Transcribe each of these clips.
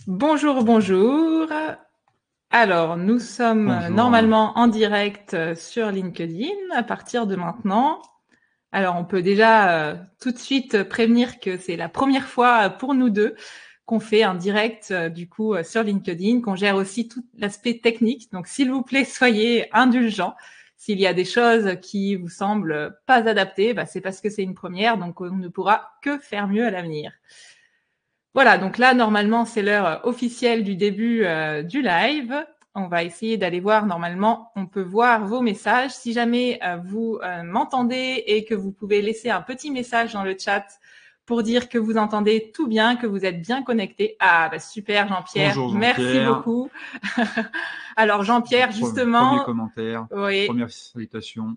Bonjour, bonjour. Alors, nous sommes Bonjour. normalement en direct sur LinkedIn à partir de maintenant. Alors, on peut déjà tout de suite prévenir que c'est la première fois pour nous deux qu'on fait un direct sur LinkedIn, qu'on gère aussi tout l'aspect technique. Donc, s'il vous plaît, soyez indulgents. S'il y a des choses qui vous semblent pas adaptées, c'est parce que c'est une première, donc on ne pourra que faire mieux à l'avenir. Voilà, donc là, normalement, c'est l'heure officielle du début du live. On va essayer d'aller voir, normalement, on peut voir vos messages. Si jamais vous m'entendez et que vous pouvez laisser un petit message dans le chat pour dire que vous entendez tout bien, que vous êtes bien connecté. Ah, super, Jean-Pierre, Bonjour merci Jean-Pierre. beaucoup. Alors, Jean-Pierre, Premier justement, commentaire, oui, première salutation.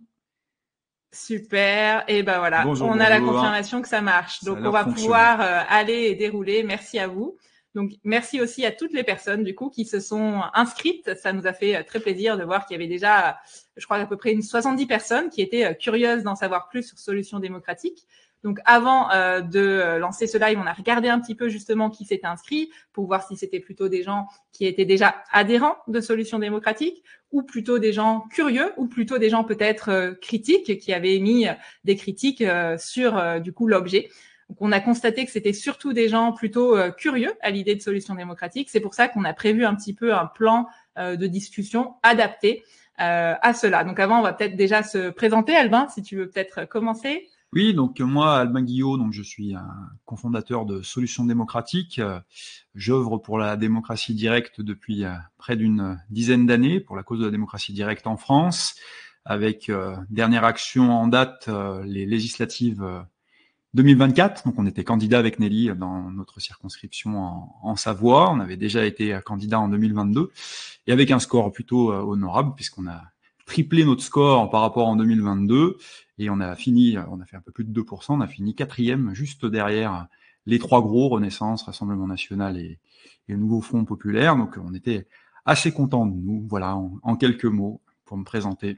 super. Et ben voilà, Bonjour, on a la bonjour. confirmation que ça marche. Ça a Donc on l'air de va fonctionner. pouvoir aller et dérouler. Merci à vous. Donc merci aussi à toutes les personnes du coup qui se sont inscrites. Ça nous a fait très plaisir de voir qu'il y avait déjà, je crois à peu près une 70 personnes qui étaient curieuses d'en savoir plus sur Solutions démocratiques. Donc avant de lancer ce live, on a regardé un petit peu justement qui s'était inscrit pour voir si c'était plutôt des gens qui étaient déjà adhérents de Solutions démocratiques ou plutôt des gens curieux, ou plutôt des gens peut-être critiques qui avaient émis des critiques sur du coup l'objet. Donc on a constaté que c'était surtout des gens plutôt curieux à l'idée de solutions démocratiques. C'est pour ça qu'on a prévu un petit peu un plan de discussion adapté à cela. Donc avant, on va peut-être déjà se présenter, Albin, si tu veux peut-être commencer. Oui, donc moi, Albin Guillot, donc je suis un cofondateur de Solutions démocratiques. J'œuvre pour la démocratie directe depuis près d'une dizaine d'années, pour la cause de la démocratie directe en France, avec dernière action en date, les législatives 2024, donc on était candidat avec Nelly dans notre circonscription en Savoie. On avait déjà été candidat en 2022 et avec un score plutôt honorable puisqu'on a triplé notre score par rapport en 2022 et on a fait un peu plus de 2%, on a fini quatrième juste derrière les trois gros, Renaissance, Rassemblement National et le Nouveau Front Populaire. Donc on était assez contents de nous, voilà, en quelques mots pour me présenter.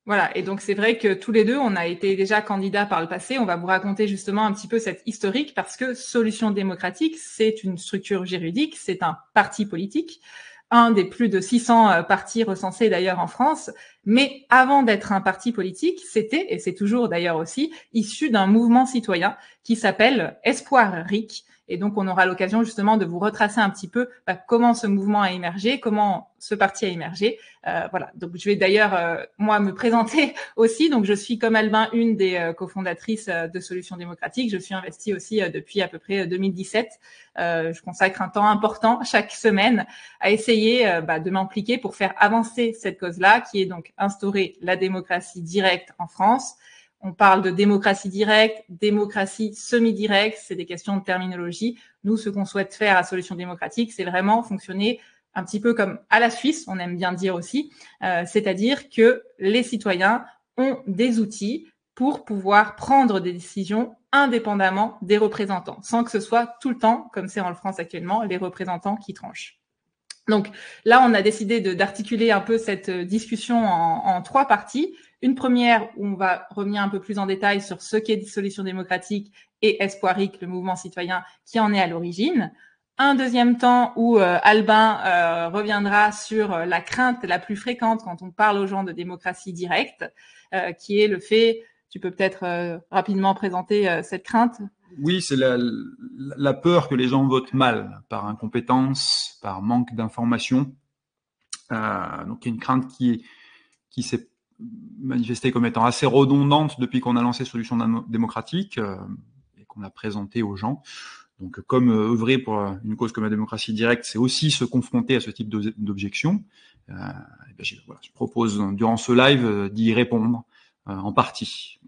Voilà, et donc c'est vrai que tous les deux, on a été déjà candidats par le passé. On va vous raconter justement un petit peu cette historique parce que Solutions démocratiques, c'est une structure juridique, c'est un parti politique, un des plus de 600 partis recensés d'ailleurs en France. Mais avant d'être un parti politique, c'était, et c'est toujours d'ailleurs aussi, issu d'un mouvement citoyen qui s'appelle Espoir RIC. Et donc, on aura l'occasion justement de vous retracer un petit peu comment ce mouvement a émergé, comment ce parti a émergé. Voilà. Donc, je vais d'ailleurs moi me présenter aussi. Donc, je suis comme Albin une des cofondatrices de Solutions démocratiques. Je suis investie aussi depuis à peu près 2017. Je consacre un temps important chaque semaine à essayer de m'impliquer pour faire avancer cette cause-là, qui est donc instaurer la démocratie directe en France. On parle de démocratie directe, démocratie semi-directe, c'est des questions de terminologie. Nous, ce qu'on souhaite faire à Solutions démocratiques, c'est vraiment fonctionner un petit peu comme à la Suisse, on aime bien dire aussi, c'est-à-dire que les citoyens ont des outils pour pouvoir prendre des décisions indépendamment des représentants, sans que ce soit tout le temps, comme c'est en France actuellement, les représentants qui tranchent. Donc là, on a décidé d'articuler un peu cette discussion en trois parties. Une première où on va revenir un peu plus en détail sur ce qu'est Solutions démocratiques et Espoiric, le mouvement citoyen qui en est à l'origine. Un deuxième temps où Albin reviendra sur la crainte la plus fréquente quand on parle aux gens de démocratie directe, qui est le fait, tu peux peut-être rapidement présenter cette crainte. Oui, c'est la peur que les gens votent mal, par incompétence, par manque d'information. Donc il y a une crainte qui s'est manifestée comme étant assez redondante depuis qu'on a lancé Solutions démocratiques et qu'on a présenté aux gens. Donc comme œuvrer pour une cause comme la démocratie directe, c'est aussi se confronter à ce type d'objections. Je propose durant ce live d'y répondre en partie.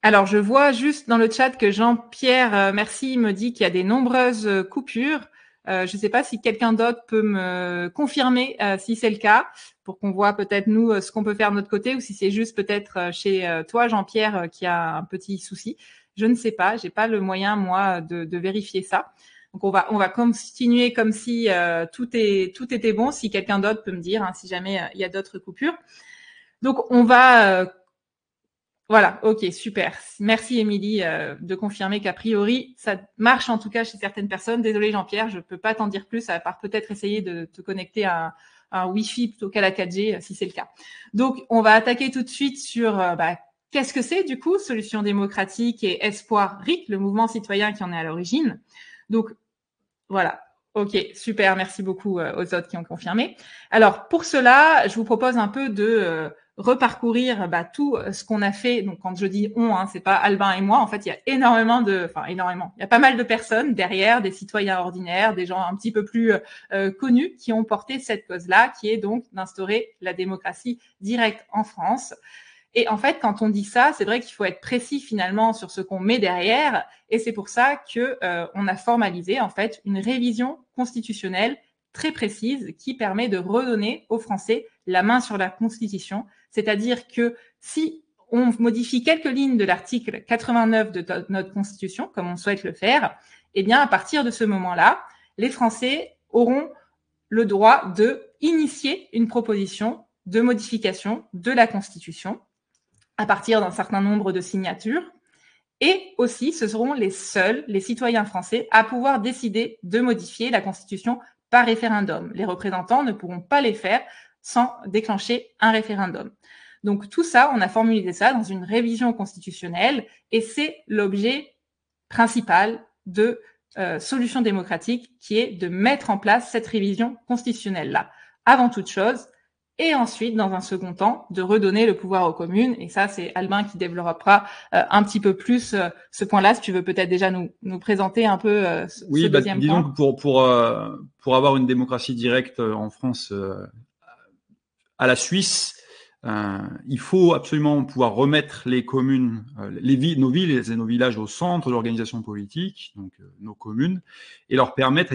Alors, je vois juste dans le chat que Jean-Pierre, merci, me dit qu'il y a des nombreuses coupures. Je ne sais pas si quelqu'un d'autre peut me confirmer si c'est le cas, pour qu'on voit peut-être nous ce qu'on peut faire de notre côté, ou si c'est juste peut-être chez toi, Jean-Pierre, qui a un petit souci. Je ne sais pas, j'ai pas le moyen moi de vérifier ça. Donc on va continuer comme si tout était bon. Si quelqu'un d'autre peut me dire, hein, si jamais il y a d'autres coupures. Donc on va Voilà, ok, super. Merci Émilie de confirmer qu'a priori, ça marche en tout cas chez certaines personnes. Désolée Jean-Pierre, je peux pas t'en dire plus, à part peut-être essayer de te connecter à un Wi-Fi plutôt qu'à la 4G, si c'est le cas. Donc, on va attaquer tout de suite sur qu'est-ce que c'est du coup, Solutions démocratiques et Espoir RIC, le mouvement citoyen qui en est à l'origine. Donc, voilà. Ok, super, merci beaucoup aux autres qui ont confirmé. Alors, pour cela, je vous propose un peu de reparcourir tout ce qu'on a fait. Donc, quand je dis on, c'est pas Albin et moi. En fait, il y a énormément, il y a pas mal de personnes derrière, des citoyens ordinaires, des gens un petit peu plus connus qui ont porté cette cause-là, qui est donc d'instaurer la démocratie directe en France. Et en fait, quand on dit ça, c'est vrai qu'il faut être précis finalement sur ce qu'on met derrière, et c'est pour ça que on a formalisé en fait une révision constitutionnelle très précise qui permet de redonner aux Français la main sur la Constitution, c'est-à-dire que si on modifie quelques lignes de l'article 89 de notre Constitution, comme on souhaite le faire, eh bien à partir de ce moment-là, les Français auront le droit de initier une proposition de modification de la Constitution à partir d'un certain nombre de signatures. Et aussi, ce seront les seuls, les citoyens français, à pouvoir décider de modifier la Constitution par référendum. Les représentants ne pourront pas les faire sans déclencher un référendum. Donc tout ça, on a formulé ça dans une révision constitutionnelle et c'est l'objet principal de Solutions démocratiques qui est de mettre en place cette révision constitutionnelle-là. Avant toute chose, et ensuite, dans un second temps, de redonner le pouvoir aux communes. Et ça, c'est Albin qui développera un petit peu plus ce point-là. Si tu veux peut-être déjà nous présenter un peu ce deuxième point. Disons que pour avoir une démocratie directe en France à la Suisse, il faut absolument pouvoir remettre les communes, nos villes et nos villages au centre de l'organisation politique, donc nos communes, et leur permettre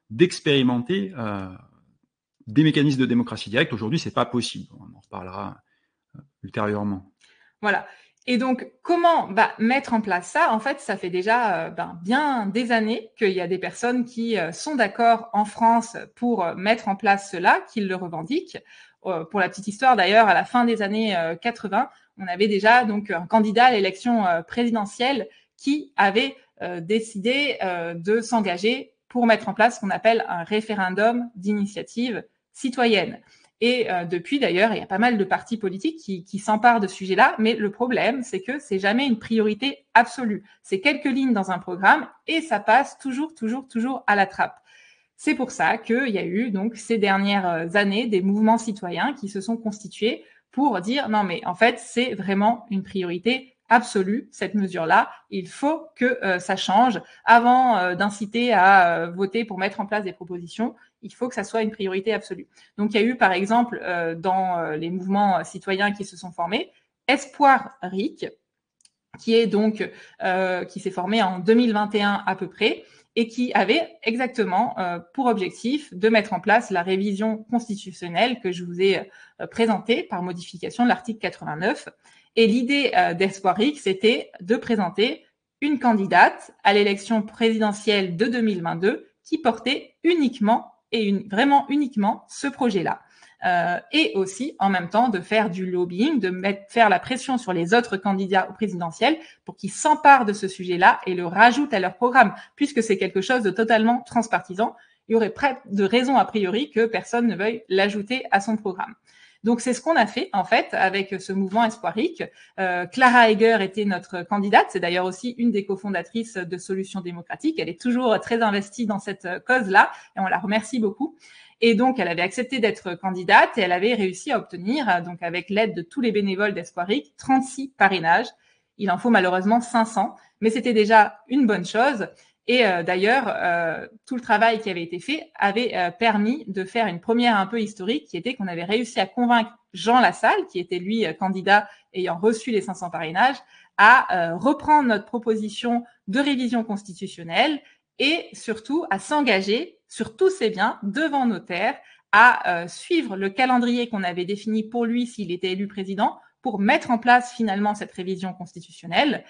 d'expérimenter des mécanismes de démocratie directe. Aujourd'hui, c'est pas possible. On en reparlera ultérieurement. Voilà. Et donc, comment mettre en place ça? En fait, ça fait déjà bien des années qu'il y a des personnes qui sont d'accord en France pour mettre en place cela, qui le revendiquent. Pour la petite histoire, d'ailleurs, à la fin des années 80, on avait déjà donc un candidat à l'élection présidentielle qui avait décidé de s'engager pour mettre en place ce qu'on appelle un référendum d'initiative citoyenne. Et depuis, d'ailleurs, il y a pas mal de partis politiques qui s'emparent de ce sujet-là, mais le problème, c'est que c'est jamais une priorité absolue. C'est quelques lignes dans un programme et ça passe toujours à la trappe. C'est pour ça qu'il y a eu donc ces dernières années des mouvements citoyens qui se sont constitués pour dire non mais en fait c'est vraiment une priorité absolue, cette mesure-là. Il faut que ça change. Avant d'inciter à voter pour mettre en place des propositions, il faut que ça soit une priorité absolue. Donc, il y a eu, par exemple, dans les mouvements citoyens qui se sont formés, Espoir RIC, qui est donc qui s'est formé en 2021 à peu près, et qui avait exactement pour objectif de mettre en place la révision constitutionnelle que je vous ai présentée par modification de l'article 89. Et l'idée d'Espoir RIC, c'était de présenter une candidate à l'élection présidentielle de 2022 qui portait uniquement vraiment uniquement ce projet-là. Et aussi, en même temps, de faire du lobbying, faire la pression sur les autres candidats au présidentiel pour qu'ils s'emparent de ce sujet-là et le rajoutent à leur programme, puisque c'est quelque chose de totalement transpartisan. Il y aurait près de raison a priori que personne ne veuille l'ajouter à son programme. Donc, c'est ce qu'on a fait, en fait, avec ce mouvement Espoir RIC. Clara Heger était notre candidate. C'est d'ailleurs aussi une des cofondatrices de Solutions démocratiques. Elle est toujours très investie dans cette cause-là et on la remercie beaucoup. Et donc, elle avait accepté d'être candidate et elle avait réussi à obtenir, donc avec l'aide de tous les bénévoles d'Espoir RIC, 36 parrainages. Il en faut malheureusement 500, mais c'était déjà une bonne chose. Et d'ailleurs, tout le travail qui avait été fait avait permis de faire une première un peu historique, qui était qu'on avait réussi à convaincre Jean Lassalle, qui était lui candidat ayant reçu les 500 parrainages, à reprendre notre proposition de révision constitutionnelle et surtout à s'engager sur tous ses biens devant notaire, à suivre le calendrier qu'on avait défini pour lui s'il était élu président, pour mettre en place finalement cette révision constitutionnelle,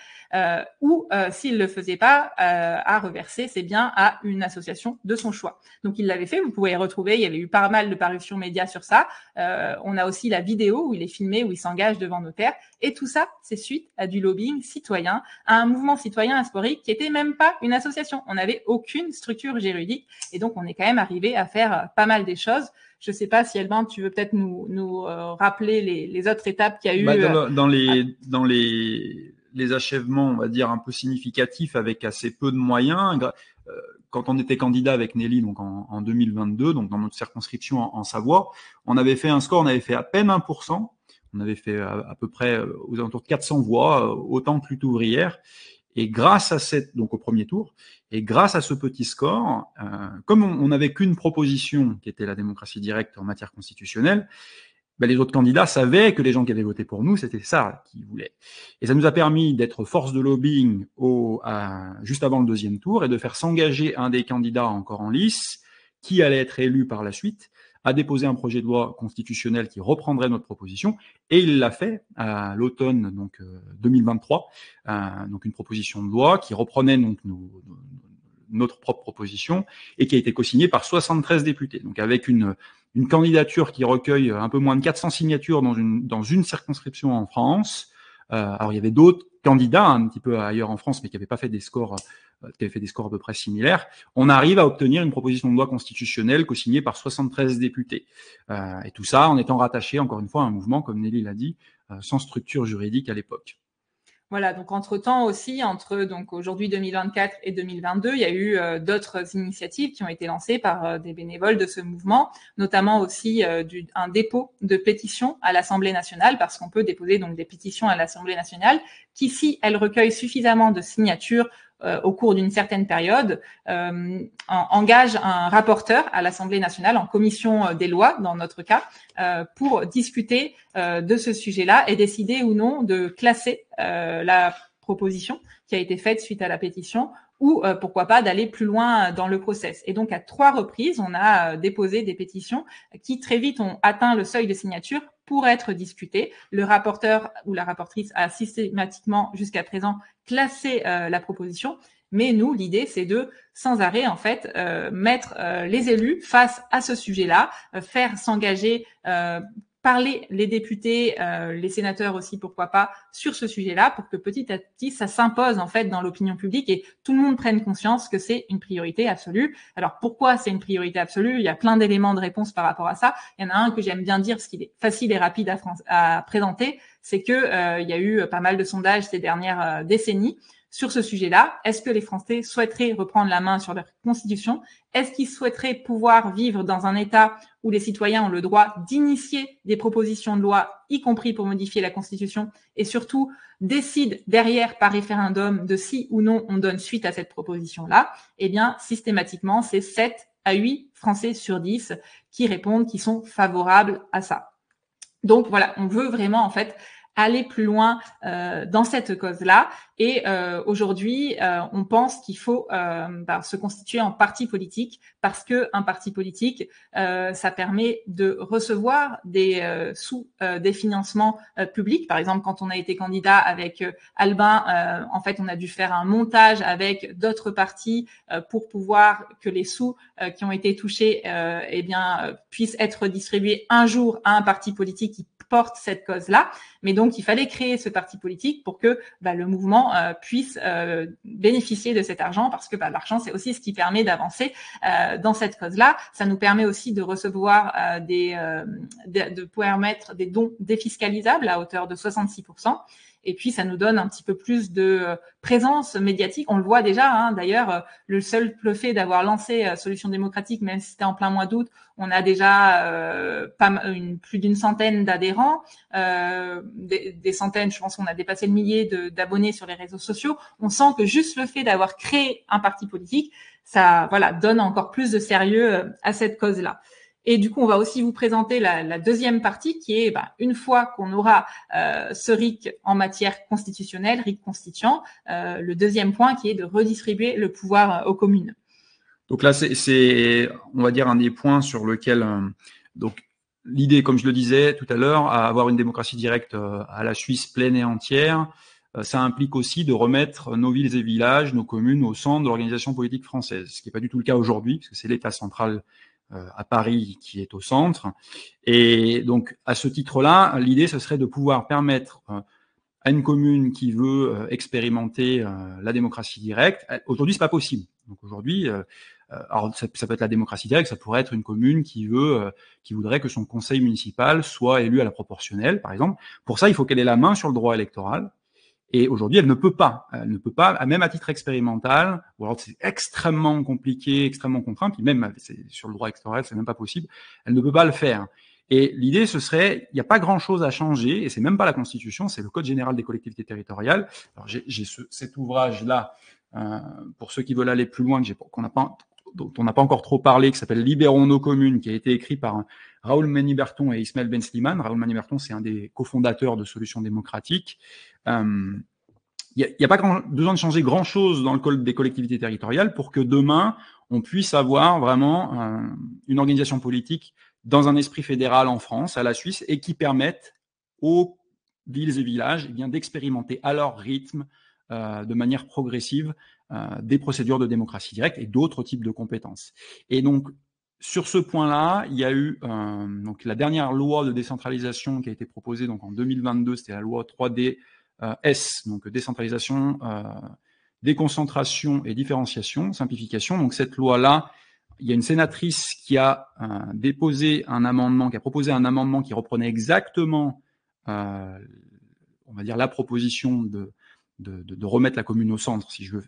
ou s'il le faisait pas, à reverser ses biens à une association de son choix. Donc il l'avait fait, vous pouvez y retrouver, il y avait eu pas mal de parutions médias sur ça. On a aussi la vidéo où il est filmé, où il s'engage devant notaire, et tout ça, c'est suite à du lobbying citoyen, à un mouvement citoyen historique qui était même pas une association. On n'avait aucune structure juridique, et donc on est quand même arrivé à faire pas mal des choses. Je sais pas si Albin, tu veux peut-être nous rappeler les autres étapes qu'il y a eu. Dans les achèvements, on va dire un peu significatifs, avec assez peu de moyens. Quand on était candidat avec Nelly, donc en 2022, donc dans notre circonscription en Savoie, on avait fait un score, on avait fait à peine 1%. On avait fait à peu près aux alentours de 400 voix, autant que lutte ouvrière. Et grâce à donc au premier tour, et grâce à ce petit score, comme on n'avait qu'une proposition qui était la démocratie directe en matière constitutionnelle, ben les autres candidats savaient que les gens qui avaient voté pour nous, c'était ça qu'ils voulaient. Et ça nous a permis d'être force de lobbying juste avant le deuxième tour et de faire s'engager un des candidats encore en lice, qui allait être élu par la suite, à déposer un projet de loi constitutionnelle qui reprendrait notre proposition, et il l'a fait à l'automne 2023, donc une proposition de loi qui reprenait donc notre propre proposition et qui a été co-signée par 73 députés. Donc avec une candidature qui recueille un peu moins de 400 signatures dans une circonscription en France. Alors il y avait d'autres candidats un petit peu ailleurs en France, mais qui n'avaient pas fait des scores, qui avaient fait des scores à peu près similaires. On arrive à obtenir une proposition de loi constitutionnelle co-signée par 73 députés. Et tout ça en étant rattaché, encore une fois, à un mouvement, comme Nelly l'a dit, sans structure juridique à l'époque. Voilà, donc entre-temps aussi, donc aujourd'hui 2024 et 2022, il y a eu d'autres initiatives qui ont été lancées par des bénévoles de ce mouvement, notamment aussi un dépôt de pétitions à l'Assemblée nationale, parce qu'on peut déposer donc des pétitions à l'Assemblée nationale qui, si elles recueillent suffisamment de signatures au cours d'une certaine période, engage un rapporteur à l'Assemblée nationale en commission des lois, dans notre cas, pour discuter de ce sujet-là et décider ou non de classer la proposition qui a été faite suite à la pétition, ou pourquoi pas d'aller plus loin dans le process. Et donc à 3 reprises, on a déposé des pétitions qui très vite ont atteint le seuil de signature pour être discutées. Le rapporteur ou la rapportrice a systématiquement jusqu'à présent classé la proposition, mais nous, l'idée, c'est de sans arrêt en fait mettre les élus face à ce sujet-là, faire s'engager parler les députés, les sénateurs aussi, pourquoi pas, sur ce sujet-là, pour que petit à petit, ça s'impose en fait dans l'opinion publique et tout le monde prenne conscience que c'est une priorité absolue. Alors pourquoi c'est une priorité absolue? Il y a plein d'éléments de réponse par rapport à ça. Il y en a un que j'aime bien dire, parce qu'il est facile et rapide à présenter, c'est que il y a eu pas mal de sondages ces dernières décennies sur ce sujet-là. Est-ce que les Français souhaiteraient reprendre la main sur leur constitution? Est-ce qu'ils souhaiteraient pouvoir vivre dans un État où les citoyens ont le droit d'initier des propositions de loi, y compris pour modifier la Constitution, et surtout décident derrière par référendum de si ou non on donne suite à cette proposition-là? Eh bien, systématiquement, c'est 7 à 8 Français sur 10 qui répondent, qui sont favorables à ça. Donc voilà, on veut vraiment en fait aller plus loin dans cette cause-là. Et aujourd'hui, on pense qu'il faut se constituer en parti politique, parce que un parti politique, ça permet de recevoir des des financements publics. Par exemple, quand on a été candidat avec Albin, en fait, on a dû faire un montage avec d'autres partis pour pouvoir que les sous qui ont été touchés, puissent être distribués un jour à un parti politique qui porte cette cause-là. Mais donc, il fallait créer ce parti politique pour que le mouvement puisse bénéficier de cet argent, parce que l'argent, c'est aussi ce qui permet d'avancer dans cette cause-là. Ça nous permet aussi de recevoir de pouvoir mettre des dons défiscalisables à hauteur de 66%. Et puis, ça nous donne un petit peu plus de présence médiatique. On le voit déjà, d'ailleurs, le fait d'avoir lancé Solutions démocratiques, même si c'était en plein mois d'août, on a déjà plus d'une centaine d'adhérents, des centaines, je pense qu'on a dépassé le millier d'abonnés sur les réseaux sociaux. On sent que juste le fait d'avoir créé un parti politique, ça donne encore plus de sérieux à cette cause-là. Et du coup, on va aussi vous présenter la deuxième partie, qui est une fois qu'on aura ce RIC en matière constitutionnelle, RIC constituant, le deuxième point qui est de redistribuer le pouvoir aux communes. Donc là, c'est on va dire un des points sur lequel donc l'idée, comme je le disais tout à l'heure, à avoir une démocratie directe à la Suisse pleine et entière, ça implique aussi de remettre nos villes et villages, nos communes au centre de l'organisation politique française, ce qui n'est pas du tout le cas aujourd'hui, parce que c'est l'État central à Paris qui est au centre. Et donc, à ce titre-là, l'idée, ce serait de pouvoir permettre à une commune qui veut expérimenter la démocratie directe. Aujourd'hui, c'est pas possible. Donc aujourd'hui, alors ça peut être la démocratie directe, ça pourrait être une commune qui voudrait que son conseil municipal soit élu à la proportionnelle, par exemple. Pour ça, il faut qu'elle ait la main sur le droit électoral. Et aujourd'hui, elle ne peut pas. Elle ne peut pas, même à titre expérimental, ou alors c'est extrêmement compliqué, extrêmement contraint, puis même sur le droit électoral, c'est même pas possible. Elle ne peut pas le faire. Et l'idée, ce serait, il n'y a pas grand-chose à changer, et c'est même pas la Constitution, c'est le Code général des collectivités territoriales. Alors j'ai cet ouvrage-là, pour ceux qui veulent aller plus loin, dont on n'a pas encore trop parlé, qui s'appelle Libérons nos communes, qui a été écrit par Raoul Maniberton et Ismaël Ben Slimane. Raoul Maniberton, c'est un des cofondateurs de Solutions démocratiques. Il n'y a pas besoin de changer grand-chose dans le code des collectivités territoriales pour que demain, on puisse avoir vraiment une organisation politique dans un esprit fédéral en France, à la Suisse, et qui permette aux villes et villages d'expérimenter à leur rythme, de manière progressive, des procédures de démocratie directe et d'autres types de compétences. Et donc, sur ce point-là, il y a eu donc la dernière loi de décentralisation qui a été proposée donc en 2022, c'était la loi 3D donc décentralisation, déconcentration et différenciation, simplification. Donc cette loi-là, il y a une sénatrice qui a proposé un amendement qui reprenait exactement, on va dire, la proposition de remettre la commune au centre, si je veux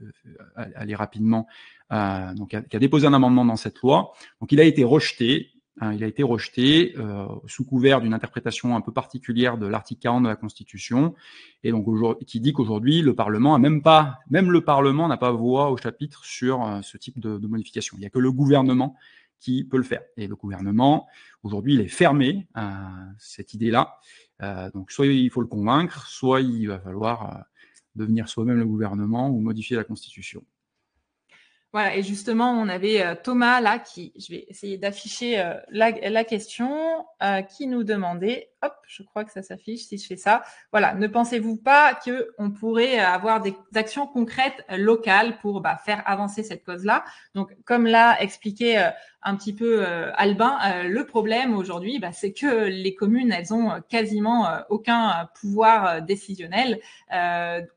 aller rapidement. Donc qui a déposé un amendement dans cette loi. Donc il a été rejeté. Il a été rejeté sous couvert d'une interprétation un peu particulière de l'article 40 de la Constitution, et donc qui dit qu'aujourd'hui le Parlement même le Parlement n'a pas voix au chapitre sur ce type de modification. Il n'y a que le gouvernement qui peut le faire. Et le gouvernement aujourd'hui il est fermé à cette idée-là. Donc soit il faut le convaincre, soit il va falloir devenir soi-même le gouvernement ou modifier la Constitution. Voilà, et justement, on avait Thomas là, je vais essayer d'afficher la question, qui nous demandait, hop, je crois que ça s'affiche si je fais ça. Voilà, ne pensez-vous pas que on pourrait avoir des actions concrètes locales pour faire avancer cette cause-là? Donc, comme l'a expliqué un petit peu Albin, le problème aujourd'hui, c'est que les communes, elles ont quasiment aucun pouvoir décisionnel.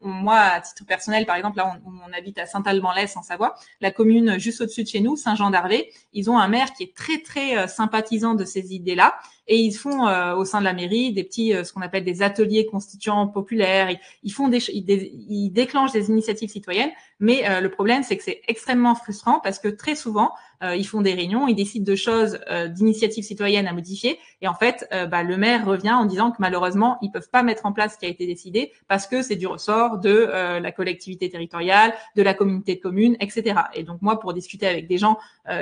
Moi, à titre personnel, par exemple, là, on habite à Saint-Alban-l'Est en Savoie, la commune juste au-dessus de chez nous, Saint-Jean-d'Arvé, ils ont un maire qui est très, très sympathisant de ces idées-là. Et ils font au sein de la mairie des petits, ce qu'on appelle des ateliers constituants populaires. Ils déclenchent des initiatives citoyennes, mais le problème, c'est que c'est extrêmement frustrant parce que très souvent, ils font des réunions, ils décident de choses, d'initiatives citoyennes à modifier, et en fait, le maire revient en disant que malheureusement, ils peuvent pas mettre en place ce qui a été décidé parce que c'est du ressort de la collectivité territoriale, de la communauté de communes, etc. Et donc moi, pour discuter avec des gens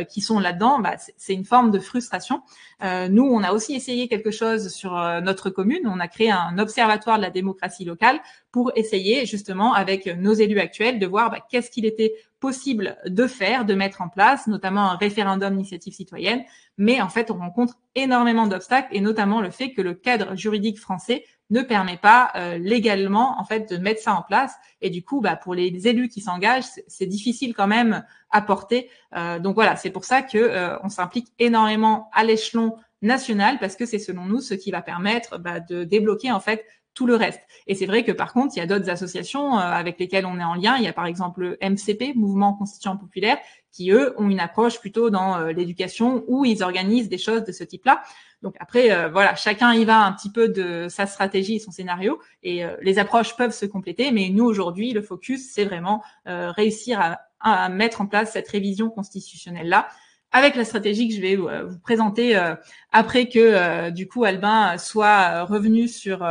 qui sont là-dedans, c'est une forme de frustration. Nous, on a aussi essayé quelque chose sur notre commune. On a créé un observatoire de la démocratie locale pour essayer justement avec nos élus actuels de voir qu'est-ce qu'il était possible de faire, de mettre en place, notamment un référendum d'initiative citoyenne. Mais en fait, on rencontre énormément d'obstacles, et notamment le fait que le cadre juridique français ne permet pas légalement en fait de mettre ça en place. Et du coup, pour les élus qui s'engagent, c'est difficile quand même à porter. Donc voilà, c'est pour ça que on s'implique énormément à l'échelon national, parce que c'est selon nous ce qui va permettre de débloquer en fait tout le reste. Et c'est vrai que par contre, il y a d'autres associations avec lesquelles on est en lien. Il y a par exemple le MCP, Mouvement Constituant Populaire, qui eux ont une approche plutôt dans l'éducation, où ils organisent des choses de ce type-là. Donc après, voilà, chacun y va un petit peu de sa stratégie et son scénario, et les approches peuvent se compléter. Mais nous aujourd'hui, le focus, c'est vraiment réussir à mettre en place cette révision constitutionnelle-là, avec la stratégie que je vais vous présenter après que du coup Albin soit revenu sur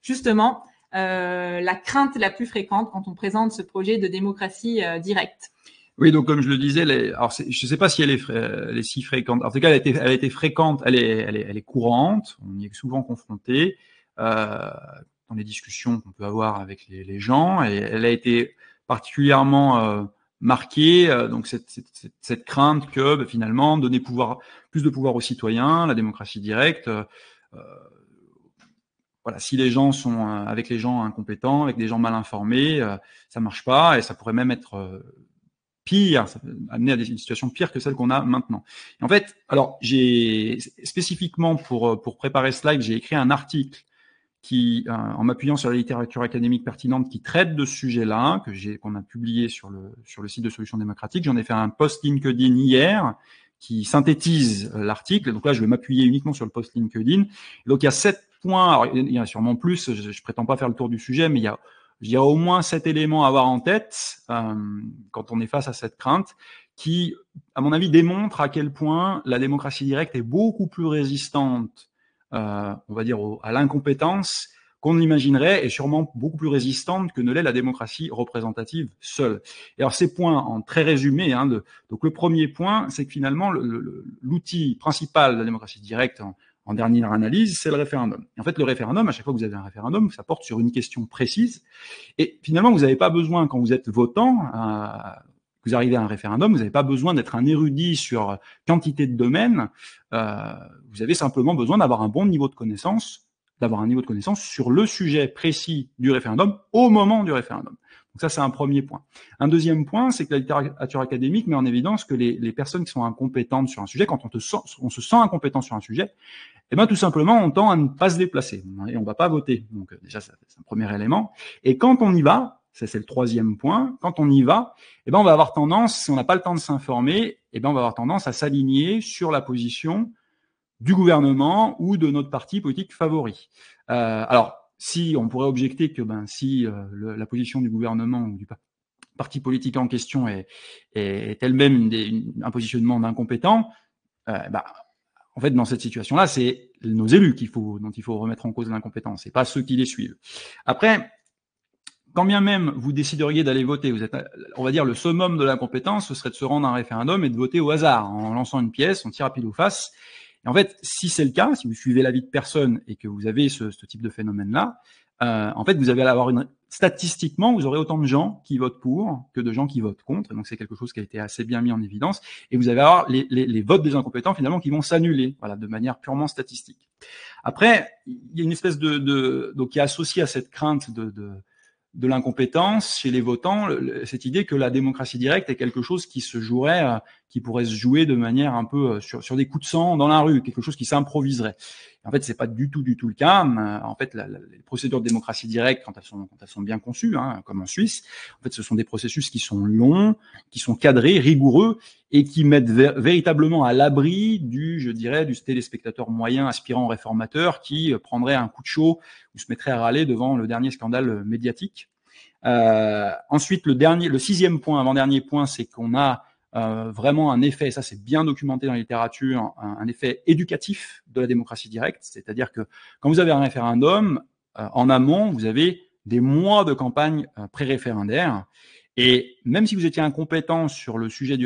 justement la crainte la plus fréquente quand on présente ce projet de démocratie directe. Oui, donc comme je le disais, alors je ne sais pas si elle est si fréquente. En tout cas, elle a été fréquente, elle est courante. On y est souvent confronté dans les discussions qu'on peut avoir avec les gens. Et elle a été particulièrement marqué donc cette crainte que finalement donner plus de pouvoir aux citoyens, la démocratie directe. Voilà, si les gens sont avec les gens incompétents, avec des gens mal informés, ça marche pas et ça pourrait même être pire, ça peut amener à des situations pires que celles qu'on a maintenant. Et en fait, alors j'ai spécifiquement pour préparer ce slide, j'ai écrit un article qui, en m'appuyant sur la littérature académique pertinente, qui traite de ce sujet-là, qu'on a publié sur le site de Solutions démocratiques. J'en ai fait un post LinkedIn hier qui synthétise l'article. Donc là, je vais m'appuyer uniquement sur le post LinkedIn. Et donc il y a 7 points. Alors, il y en a sûrement plus. Je prétends pas faire le tour du sujet, mais il y a au moins 7 éléments à avoir en tête quand on est face à cette crainte, qui, à mon avis, démontrent à quel point la démocratie directe est beaucoup plus résistante, on va dire, à l'incompétence qu'on l'imaginerait, et sûrement beaucoup plus résistante que ne l'est la démocratie représentative seule. Et alors ces points, en très résumé, donc le premier point, c'est que finalement l'outil principal de la démocratie directe en dernière analyse, c'est le référendum. Et en fait, le référendum, à chaque fois que vous avez un référendum, ça porte sur une question précise, et finalement, vous n'avez pas besoin, quand vous êtes votant, vous arrivez à un référendum, vous n'avez pas besoin d'être un érudit sur quantité de domaines, vous avez simplement besoin d'avoir un bon niveau de connaissance, sur le sujet précis du référendum au moment du référendum. Donc ça, c'est un premier point. Un deuxième point, c'est que la littérature académique met en évidence que les personnes qui sont incompétentes sur un sujet, quand on se sent incompétent sur un sujet, eh ben tout simplement, on tend à ne pas se déplacer et on va pas voter. Donc déjà, c'est un premier élément. Et quand on y va, ça c'est le troisième point, quand on y va, eh ben on va avoir tendance, si on n'a pas le temps de s'informer, eh ben on va avoir tendance à s'aligner sur la position du gouvernement ou de notre parti politique favori. Alors, si on pourrait objecter que si la position du gouvernement ou du parti politique en question est elle-même un positionnement d'incompétent, en fait, dans cette situation-là, c'est nos élus dont il faut remettre en cause l'incompétence, et pas ceux qui les suivent. Après, quand bien même vous décideriez d'aller voter, vous êtes, on va dire, le summum de l'incompétence, ce serait de se rendre à un référendum et de voter au hasard, en lançant une pièce, on tire à pile ou face. Et en fait, si c'est le cas, si vous suivez l'avis de personne et que vous avez ce type de phénomène-là, en fait, vous allez avoir statistiquement, vous aurez autant de gens qui votent pour que de gens qui votent contre. Et donc, c'est quelque chose qui a été assez bien mis en évidence. Et vous allez avoir les votes des incompétents, finalement, qui vont s'annuler, voilà, de manière purement statistique. Après, il y a une espèce donc, qui est associée à cette crainte de l'incompétence chez les votants, cette idée que la démocratie directe est quelque chose qui pourrait se jouer de manière un peu sur des coups de sang dans la rue, quelque chose qui s'improviserait. En fait, c'est pas du tout le cas. En fait, les procédures de démocratie directe, quand elles sont bien conçues, comme en Suisse, en fait, ce sont des processus qui sont longs, qui sont cadrés, rigoureux, et qui mettent véritablement à l'abri du téléspectateur moyen aspirant réformateur qui prendrait un coup de chaud ou se mettrait à râler devant le dernier scandale médiatique. Ensuite, le sixième point, avant-dernier point, c'est qu'on a vraiment un effet, et ça c'est bien documenté dans la littérature, un effet éducatif de la démocratie directe, c'est-à-dire que quand vous avez un référendum, en amont, vous avez des mois de campagne pré-référendaire, et même si vous étiez incompétent sur le sujet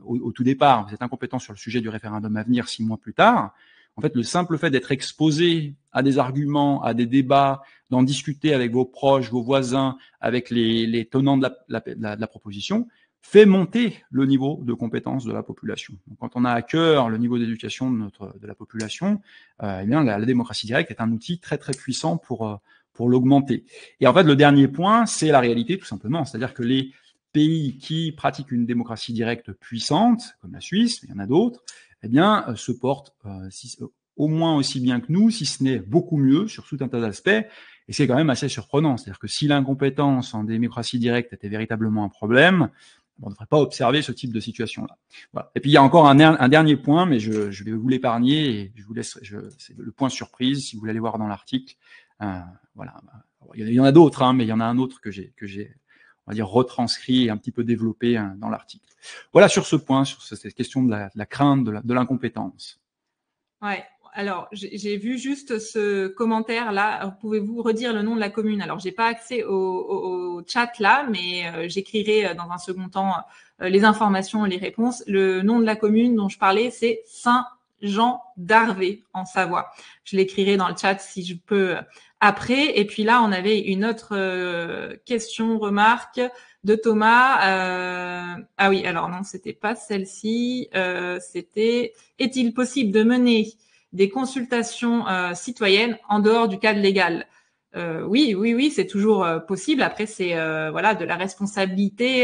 au tout départ, vous êtes incompétent sur le sujet du référendum à venir 6 mois plus tard, en fait, le simple fait d'être exposé à des arguments, à des débats, d'en discuter avec vos proches, vos voisins, avec les tenants de la proposition, fait monter le niveau de compétence de la population. Donc, quand on a à cœur le niveau d'éducation de la population, eh bien, la démocratie directe est un outil très très puissant pour l'augmenter. Et en fait, le dernier point, c'est la réalité, tout simplement. C'est-à-dire que les pays qui pratiquent une démocratie directe puissante, comme la Suisse, mais il y en a d'autres, eh bien, se portent au moins aussi bien que nous, si ce n'est beaucoup mieux sur tout un tas d'aspects. Et c'est quand même assez surprenant. C'est-à-dire que si l'incompétence en démocratie directe était véritablement un problème, on ne devrait pas observer ce type de situation-là. Voilà. Et puis il y a encore un dernier point, mais je vais vous l'épargner et je vous laisse. C'est le point surprise si vous voulez aller voir dans l'article. Voilà. Il y en a d'autres, mais il y en a un autre que j'ai, on va dire, retranscrit et un petit peu développé dans l'article. Voilà sur ce point, sur cette question de la crainte de l'incompétence. Ouais. Alors, j'ai vu juste ce commentaire-là. Pouvez-vous redire le nom de la commune? Alors, j'ai pas accès au chat là, mais j'écrirai dans un second temps les informations et les réponses. Le nom de la commune dont je parlais, c'est Saint-Jean d'Arvé, en Savoie. Je l'écrirai dans le chat si je peux après. Et puis là, on avait une autre question, remarque de Thomas. Ah oui, alors non, c'était pas celle-ci. C'était est-il possible de mener des consultations citoyennes en dehors du cadre légal? Oui, c'est toujours possible. Après, c'est voilà, de la responsabilité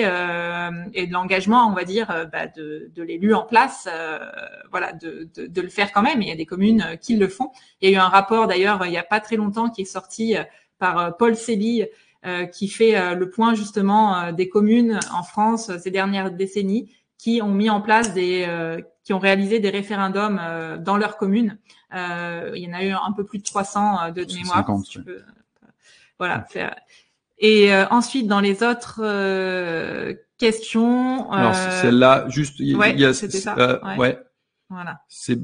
et de l'engagement, on va dire, de l'élu en place, voilà, de le faire quand même. Il y a des communes qui le font. Il y a eu un rapport d'ailleurs il y a pas très longtemps qui est sorti par Paul Sébille qui fait le point justement des communes en France ces dernières décennies qui ont mis en place qui ont réalisé des référendums dans leur commune. Il y en a eu un peu plus de 300 de mémoire. 50, si tu peux. Voilà. Et ensuite, dans les autres questions. Alors celle-là, juste, ouais, il y a, c'était ça. ouais. Voilà. C'est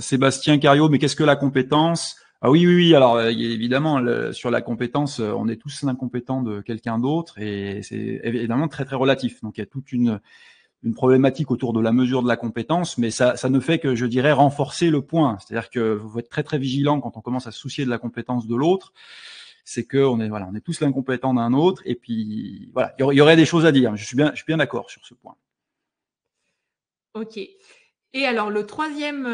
Sébastien Cario, mais qu'est-ce que la compétence? Ah oui. Alors évidemment, sur la compétence, on est tous incompétents de quelqu'un d'autre, et c'est évidemment très très relatif. Donc il y a toute une problématique autour de la mesure de la compétence, mais ça ne fait que, je dirais, renforcer le point. C'est-à-dire que vous faut être très très vigilant quand on commence à se soucier de la compétence de l'autre. C'est que on est tous l'incompétent d'un autre, et puis voilà, il y aurait des choses à dire. Je suis bien d'accord sur ce point. Ok. Et alors le troisième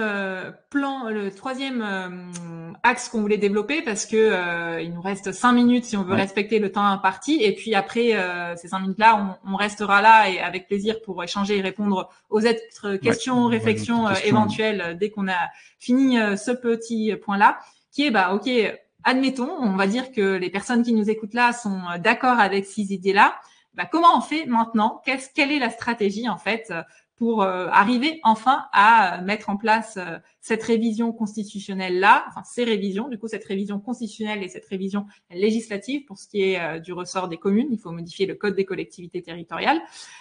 axe qu'on voulait développer, parce que il nous reste 5 minutes si on veut respecter le temps imparti, et puis après ces 5 minutes-là, on restera là et avec plaisir pour échanger et répondre aux autres questions, réflexions éventuelles dès qu'on a fini ce petit point-là, qui est ok. Admettons, on va dire que les personnes qui nous écoutent là sont d'accord avec ces idées-là. Comment on fait maintenant? Quelle est la stratégie en fait pour arriver enfin à mettre en place cette révision constitutionnelle-là, enfin ces révisions, du coup cette révision constitutionnelle et cette révision législative pour ce qui est du ressort des communes, il faut modifier le code des collectivités territoriales.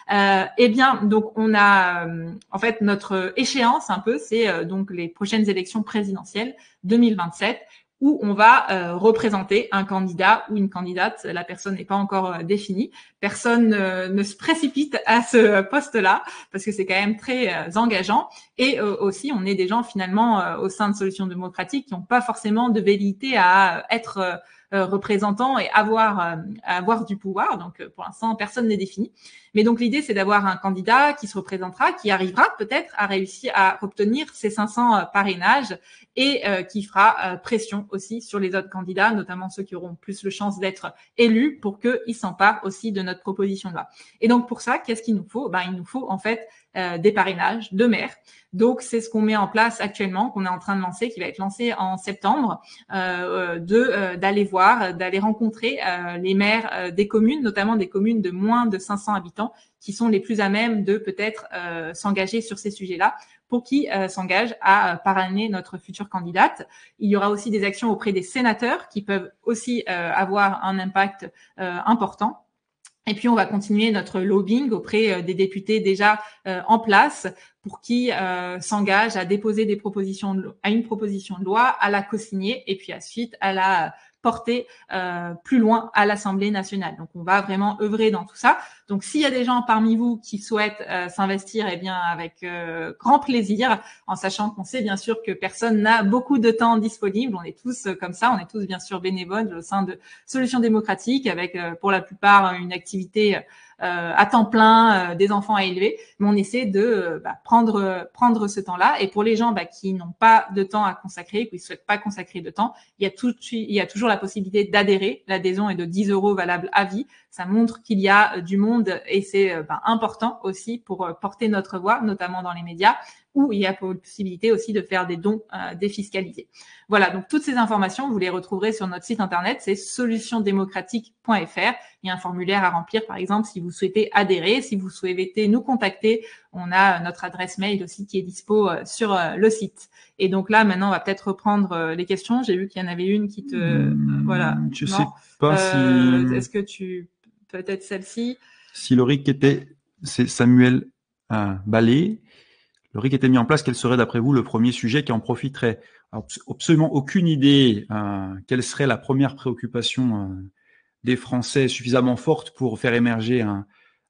Eh bien, donc on a en fait notre échéance un peu, c'est donc les prochaines élections présidentielles 2027. Où on va représenter un candidat ou une candidate. La personne n'est pas encore définie. Personne ne se précipite à ce poste-là parce que c'est quand même très engageant. Et aussi, on est des gens finalement au sein de Solutions démocratiques qui n'ont pas forcément de velléité à être représentants et avoir du pouvoir. Donc, pour l'instant, personne n'est défini. Mais donc, l'idée, c'est d'avoir un candidat qui se représentera, qui arrivera peut-être à réussir à obtenir ces 500 parrainages et qui fera pression aussi sur les autres candidats, notamment ceux qui auront plus de chances d'être élus, pour qu'ils s'emparent aussi de notre proposition de loi. Et donc, pour ça, qu'est-ce qu'il nous faut? Il nous faut en fait des parrainages de maires. Donc, c'est ce qu'on met en place actuellement, qu'on est en train de lancer, qui va être lancé en septembre, d'aller voir, d'aller rencontrer les maires des communes, notamment des communes de moins de 500 habitants, qui sont les plus à même de peut-être s'engager sur ces sujets-là, pour qu'ils s'engagent à parrainer notre future candidate. Il y aura aussi des actions auprès des sénateurs qui peuvent aussi avoir un impact important. Et puis, on va continuer notre lobbying auprès des députés déjà en place pour qui s'engagent à déposer une proposition de loi, à la co-signer et puis ensuite à la porter plus loin à l'Assemblée nationale. Donc, on va vraiment œuvrer dans tout ça. Donc, s'il y a des gens parmi vous qui souhaitent s'investir, eh bien, avec grand plaisir, en sachant qu'on sait bien sûr que personne n'a beaucoup de temps disponible. On est tous comme ça, on est tous bien sûr bénévoles au sein de Solutions démocratiques, avec pour la plupart une activité à temps plein, des enfants à élever, mais on essaie de prendre ce temps-là. Et pour les gens qui n'ont pas de temps à consacrer, qui ne souhaitent pas consacrer de temps, il y a toujours la possibilité d'adhérer. L'adhésion est de 10 € valable à vie. Ça montre qu'il y a du monde et c'est important aussi pour porter notre voix, notamment dans les médias, où il y a possibilité aussi de faire des dons défiscalisés. Voilà, donc toutes ces informations, vous les retrouverez sur notre site internet, c'est solutionsdemocratiques.fr. Il y a un formulaire à remplir, par exemple, si vous souhaitez adhérer, si vous souhaitez nous contacter, on a notre adresse mail aussi qui est dispo sur le site. Et donc là, maintenant, on va peut-être reprendre les questions. J'ai vu qu'il y en avait une qui te... voilà. Je sais pas si... Est-ce que tu... Peut-être celle-ci. Si le RIC c'est Samuel Ballet, le RIC était mis en place, quel serait d'après vous le premier sujet qui en profiterait? Alors, absolument aucune idée quelle serait la première préoccupation des Français suffisamment forte pour faire émerger un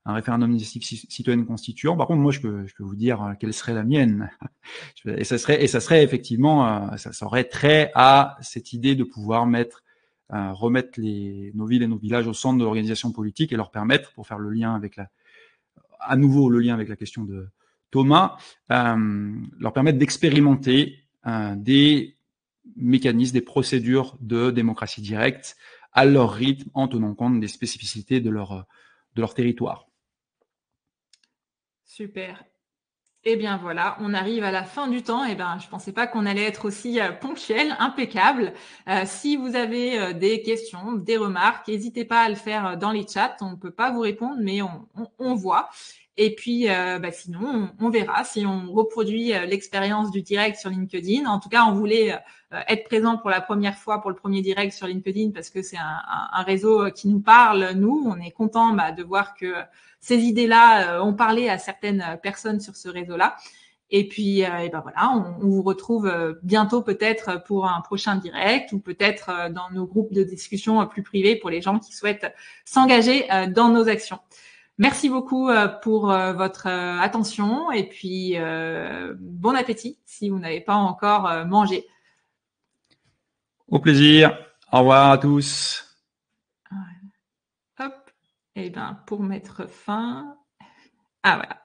référendum d'initiative citoyenne constituant. Par contre, moi, je peux vous dire quelle serait la mienne. Et ça serait effectivement, ça aurait trait à cette idée de pouvoir mettre remettre nos villes et nos villages au centre de l'organisation politique et leur permettre, pour faire le lien avec à nouveau le lien avec la question de Thomas, leur permettre d'expérimenter des mécanismes, des procédures de démocratie directe à leur rythme, en tenant compte des spécificités de leur territoire. Super. Eh bien voilà, on arrive à la fin du temps. Eh ben, je pensais pas qu'on allait être aussi ponctuel, impeccable. Si vous avez des questions, des remarques, n'hésitez pas à le faire dans les chats. On ne peut pas vous répondre, mais on voit. Et puis, sinon, on verra si on reproduit l'expérience du direct sur LinkedIn. En tout cas, on voulait être présent pour la première fois pour le premier direct sur LinkedIn parce que c'est un réseau qui nous parle. Nous, on est content de voir que ces idées-là ont parlé à certaines personnes sur ce réseau-là. Et puis, voilà, on vous retrouve bientôt peut-être pour un prochain direct ou peut-être dans nos groupes de discussion plus privés pour les gens qui souhaitent s'engager dans nos actions. Merci beaucoup pour votre attention et puis bon appétit si vous n'avez pas encore mangé. Au plaisir. Au revoir à tous. Hop. Et ben pour mettre fin. Ah voilà.